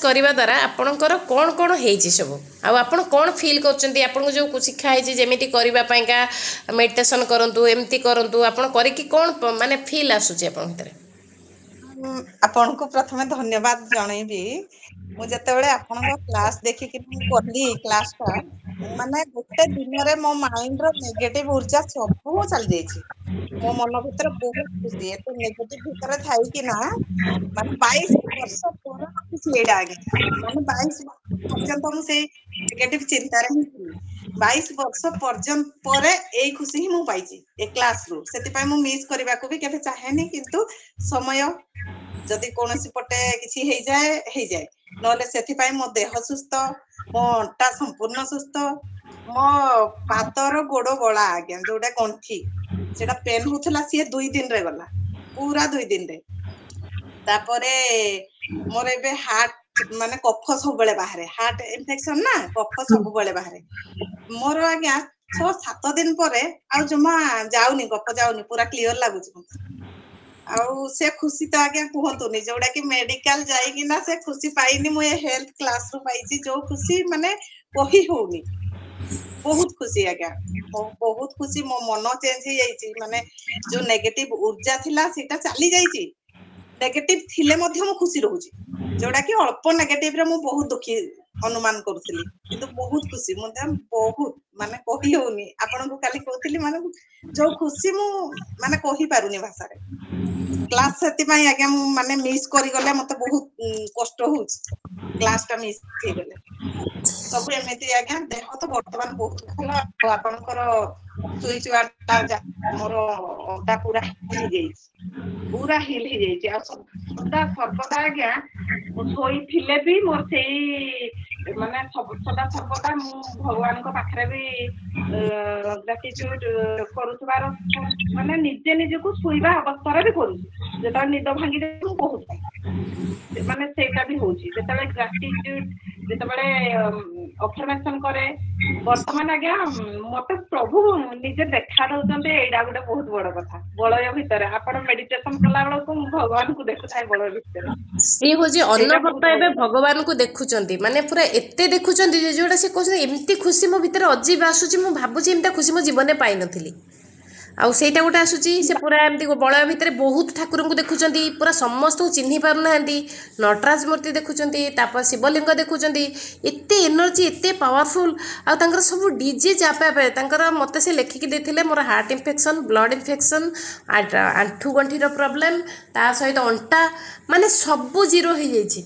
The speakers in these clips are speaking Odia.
କରିବା ଦ୍ୱାରା ଆପଣଙ୍କର କ'ଣ କ'ଣ ହେଇଛି ସବୁ ଆଉ ଆପଣ କ'ଣ ଫିଲ୍ କରୁଛନ୍ତି ଆପଣଙ୍କୁ ଯେଉଁ ଶିକ୍ଷା ହେଇଛି ଯେମିତି କରିବା ପାଇଁକା ମେଡ଼ିଟେସନ୍ କରନ୍ତୁ ଏମିତି କରନ୍ତୁ ଆପଣ କରିକି କ'ଣ ମାନେ ଫିଲ୍ ଆସୁଛି ଆପଣଙ୍କ ଭିତରେ? ଆପଣଙ୍କୁ ପ୍ରଥମେ ଧନ୍ୟବାଦ ଜଣେଇବି। ମୁଁ ଯେତେବେଳେ ଆପଣଙ୍କ କ୍ଲାସ୍ ଦେଖିକି ମୁଁ କଲି କ୍ଲାସଟା ମାନେ ଗୋଟେ ଦିନରେ ମୋ ମାଇଣ୍ଡର ନେଗେଟିଭ ଉର୍ଜା ସବୁ ଚାଲି ଯାଇଛି। ମୋ ମନ ଭିତରେ ବହୁତ ଖୁସି ଏତେ ନେଗେଟିଭ ଭିତରେ ଥାଇକି ନା ମାନେ 22 ବର୍ଷ ପରେ ଖୁସି ଏଇଟା ଆଜ୍ଞା ମାନେ 22 ବର୍ଷ ପର୍ଯ୍ୟନ୍ତ ମୁଁ ସେଇ ନେଗେଟିଭ ଚିନ୍ତାରେ ହିଁ ଥିଲି। 22 ବର୍ଷ ପର୍ଯ୍ୟନ୍ତ ପରେ ଏଇ ଖୁସି ହିଁ ମୁଁ ପାଇଛି ଏ କ୍ଲାସରୁ। ସେଥିପାଇଁ ମୁଁ ମିସ୍ କରିବାକୁ ବି କେବେ ଚାହେଁନି କିନ୍ତୁ ସମୟ ଯଦି କୌଣସି ପଟେ କିଛି ହେଇଯାଏ ନହେଲେ ସେଥିପାଇଁ ମୋ ଦେହ ସୁସ୍ଥ, ମୋ ଅଣ୍ଟା ସମ୍ପୂର୍ଣ୍ଣ ସୁସ୍ଥ, ମୋ ପାଦର ଗୋଡ ଗଳା ଆଜ୍ଞା ଯୋଉଟା ଗଣ୍ଠି ସେଟା ପେନ୍ ହଉଥିଲା ସିଏ 2 ଦିନରେ ଗଲା ପୁରା 2 ଦିନରେ। ତାପରେ ମୋର ଏବେ ହାର୍ଟ ମାନେ କଫ ସବୁବେଳେ ବାହାରେ ହାର୍ଟ ଇନଫେକ୍ସନ ନା କଫ ସବୁବେଳେ ବାହାରେ ମୋର ଆଜ୍ଞା 6-7 ଦିନ ପରେ ଆଉ ଜମା ଯାଉନି କଫ ଯାଉନି ପୁରା କ୍ଲିୟର ଲାଗୁଛି ମତେ। ଆଉ ସେ ଖୁସି ତ ଆଜ୍ଞା କୁହନ୍ତୁନି ଯୋଉଟା କି ମେଡିକାଲ ଯାଇକିନା ସେ ଖୁସି ପାଇନି ମୁଁ ଏ ହେଲ୍ଥ କ୍ଲାସ ରୁ ପାଇଛି ଯୋଉ ଖୁସି ମାନେ କହି ହଉନି। ବହୁତ ଖୁସି ଆଜ୍ଞା ବହୁତ ଖୁସି ମୋ ମନ ଚେଞ୍ଜ ହେଇଯାଇଛି ମାନେ ଯୋଉ ନେଗେଟିଭ ଉର୍ଜା ଥିଲା ସେଇଟା ଚାଲି ଯାଇଛି। ନେଗେଟିଭ ଥିଲେ ମଧ୍ୟ ମୁଁ ଖୁସି ରହୁଛି ଯୋଉଟା କି ଅଳ୍ପ ନେଗେଟିଭରେ ମୁଁ ବହୁତ ଦୁଃଖୀ ଅନୁମାନ କରୁଥିଲି କିନ୍ତୁ ବହୁତ ଖୁସି ମଧ୍ୟ ବହୁତ ମାନେ କହି ହଉନି ଆପଣଙ୍କୁ କାଲି କହୁଥିଲି ମାନେ ଯୋଉ ଖୁସି ମୁଁ ମାନେ କହିପାରୁନି ଭାଷାରେ। କ୍ଲାସ ସେଥିପାଇଁ ଆଜ୍ଞା ମୁଁ ମାନେ ମିସ୍ କରିଗଲେ ମତେ ବହୁତ କଷ୍ଟ ହଉଛି କ୍ଲାସ ଟା ମିସ୍ ହେଇଗଲେ। ସବୁ ଏମିତି ଆଜ୍ଞା ଦେହ ତ ବର୍ତ୍ତମାନ ବହୁତ ଭଲ ଆଉ ଆପଣଙ୍କର ସୁଇଚ ଟା ମୋର ଅଣ୍ଟା ପୁରା ହିଲ୍ ହେଇଯାଇଛି ପୁରା ହିଲ୍ ହେଇଯାଇଛି ଆଉ ସଦା ସର୍ବଦା ଆଜ୍ଞା ମୁଁ ଶୋଇଥିଲେ ବି ମୋର ସେଇ ମାନେ ସଦା ସର୍ବଦା ମୁଁ ଭଗବାନଙ୍କ ପାଖରେ ବି ଗ୍ରାଟିଟ୍ୟୁଡ କରୁଥିବାର ମାନେ ନିଜେ ନିଜକୁ ଶୋଇବା ଅବସ୍ଥାରେ ବି କରୁଛି ଯେତେବେଳେ ନିଦ ଭାଙ୍ଗି ଯାଉଛି ମୁଁ କହୁଛି ମାନେ ସେଇଟା ବି ହଉଛି ଯେତେବେଳେ ଗ୍ରାଟିଟ୍ୟୁଡ ଯେତେବେଳେ ଅଫର୍ମେସନ କରେ ବର୍ତ୍ତମାନ ଆଜ୍ଞା ମତେ ପ୍ରଭୁ ନିଜେ ଦେଖା ଦଉଛନ୍ତି ଏଇଟା ଗୋଟେ ବହୁତ ବଡ କଥା ବଳୟ ଭିତରେ ଆପଣ ମେଡିଟେସନ କଲା ବେଳକୁ ମୁଁ ଭଗବାନଙ୍କୁ ଦେଖୁଥାଏ ବଳୟ ଭିତରେ। ସିଏ ହଉଛି ସେଇଟା ବହୁତ ଅନ୍ନଭକ୍ତ ବଡ ଏବେ କଥା। ଭଗବାନଙ୍କୁ ଦେଖୁଛନ୍ତି ମାନେ ପୁରା ଏତେ ଦେଖୁଛନ୍ତି ଯେ ଯୋଉଟା ସେ କହୁଛନ୍ତି ଏମିତି ଖୁସି ମୋ ଭିତରେ ଅଜୀବ ଆସୁଛି ମୁଁ ଭାବୁଛି ଏମିତିଆ ଖୁସି ମୋ ଜୀବନରେ ପାଇନଥିଲି। ଆଉ ସେଇଟା ଗୋଟେ ଆସୁଛି ସେ ପୁରା ଏମିତି ବଳୟ ଭିତରେ ବହୁତ ଠାକୁରଙ୍କୁ ଦେଖୁଛନ୍ତି ପୁରା ସମସ୍ତଙ୍କୁ ଚିହ୍ନି ପାରୁନାହାନ୍ତି ନଟରାଜ ମୂର୍ତ୍ତି ଦେଖୁଛନ୍ତି ତାପରେ ଶିବଲିଙ୍ଗ ଦେଖୁଛନ୍ତି ଏତେ ଏନର୍ଜି ଏତେ ପାୱାରଫୁଲ ଆଉ ତାଙ୍କର ସବୁ ଡିଜିଜ୍ ଆପେ ଆପେ ତାଙ୍କର ମୋତେ ସେ ଲେଖିକି ଦେଇଥିଲେ ମୋର ହାର୍ଟ ଇନଫେକ୍ସନ୍ ବ୍ଲଡ଼ ଇନଫେକ୍ସନ୍ ଆଣ୍ଠୁ ଗଣ୍ଠିର ପ୍ରୋବ୍ଲେମ୍ ତା ସହିତ ଅଣ୍ଟା ମାନେ ସବୁ ଜିରୋ ହେଇଯାଇଛି।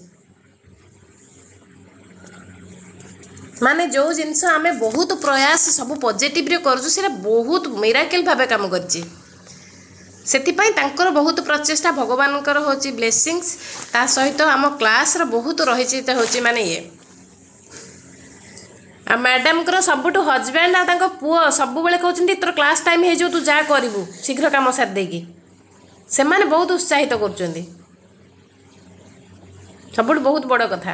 ମାନେ ଯେଉଁ ଜିନିଷ ଆମେ ବହୁତ ପ୍ରୟାସ ସବୁ ପଜିଟିଭରେ କରୁଛୁ ସେଇଟା ବହୁତ ମିରାକେଲ ଭାବେ କାମ କରିଛି। ସେଥିପାଇଁ ତାଙ୍କର ବହୁତ ପ୍ରଚେଷ୍ଟା ଭଗବାନଙ୍କର ହେଉଛି ବ୍ଲେସିଙ୍ଗସ୍ ତା ସହିତ ଆମ କ୍ଲାସ୍ର ବହୁତ ରହିଛି ହେଉଛି ମାନେ ଇଏ ଆଉ ମ୍ୟାଡ଼ାମଙ୍କର ସବୁଠୁ ହଜବ୍ୟାଣ୍ଡ ଆଉ ତାଙ୍କ ପୁଅ ସବୁବେଳେ କହୁଛନ୍ତି ତୋର କ୍ଲାସ୍ ଟାଇମ୍ ହେଇଯିବ ତୁ ଯାହା କରିବୁ ଶୀଘ୍ର କାମ ସାରି ଦେଇକି ସେମାନେ ବହୁତ ଉତ୍ସାହିତ କରୁଛନ୍ତି ସବୁଠୁ ବହୁତ ବଡ଼ କଥା।